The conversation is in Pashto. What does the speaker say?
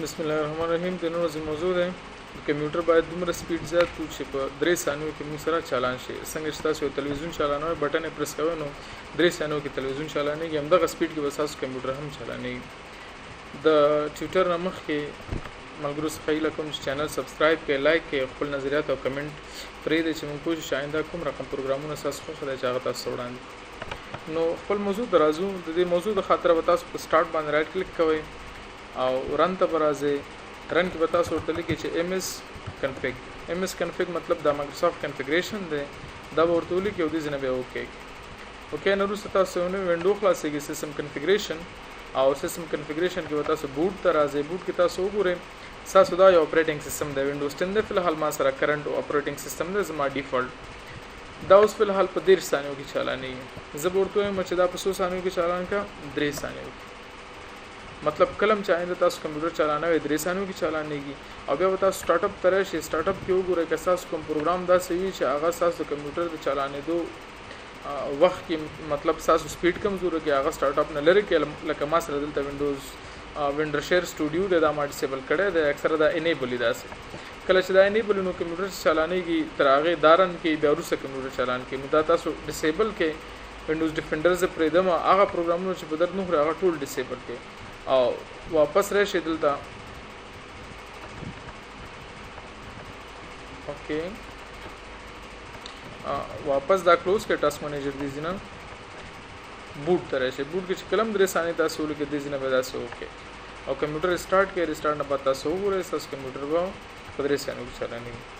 بسم الله الرحمن الرحیم. د نن ورځې موضوع ده کمپیوټر باید دومره سپیډ زیات کړو چې په 3 ثانیو کې موږ سره چالان شي. څنګه چې تاسو تلویزیون چالانوي بټن یې پریس کوئ نو 3 ثانیو کې تلویزیون چالانېږي، همدغه سپیډ کې به تاسو کمپیوټر هم چالانېږي. د ټویټر نه مخکې ملګرو څخه هیله کوم چې چینل سبسکرایب کړئ، لایک کړئ، خپل نظریات او کمنټ پرېږدئ چې موږ کوشش آینده کوم رقم پروګرامونه تاسو خوښ دی چې هغه تاسو وړاندې. نو خپل موضوع درازو د دې موضوع د خاطر به تاسو په سٹارټ باندې رائټ کلیک کوئ او رن ته برازه رن کې به تاسو ورته لیکئ چې ms config مطلب د مایکروسافټ کنفیګریشن دی، دا به ورته ولیکئ او دې ځنه به اوکې نه وروسته تاسو نو وینډو خلاصېږي سیستم کنفیګریشن او سیستم کنفیګریشن کې به تاسو بوټ ته راځئ. بوټ کې تاسو وګورئ تاسو دا یو اپریټینګ سیستم دی وینډوز 10 دی، فلحال ما سره کرنٹ اپریټینګ سیستم دی زما ډیفالت دا اوس فلحال په 13 ثانیو کې چالانېږي. زه ورته وایم چې دا په 100 ثانیو کې چالان کا 3 ثانیو مطلب کلم چې آینده تاسو کمپیوټر چلانوي 3 ثانیو کې چالانېږي. او بیا تاسو سٹارټ اپ ترې شي سٹارټ اپ کې وګورئ که تاسو کوم پروګرام دا سوي چې هغه تاسو کمپیوټر د چلانېدو وخت کې مطلب تاسو سپیډ کمزور کې هغه سٹارټ اپ نه لري کې لکه ما سره دلته وینډوز وینډر شیر سټوډیو د ما ډیسیبل کړی د اکثره دا انیبل دي. داسې کله چې دا انیبل نو کمپیوټر چلانېږي تر هغه دارن کې بیا وروسته کمپیوټر چلان کې نو دا تاسو ډیسیبل کې وینډوز ډیفندر ز پرېدم هغه پروګرامونه چې په در نو هغه ټول ډیسیبل کې او واپس راشي دلته اوکې واپس دا کلوز کې ټاسک منیجر دی ځنه بوټ ته راشي. بوټ کې چې کلم 3 ثانیې تاسو لکه دې ځنه به تاسو اوکې او کمپیوټر سٹارټ کې ریسټارټ نه پتا تاسو وګورئ تاسو کمپیوټر به 3 ثانیو کې چلانېږي.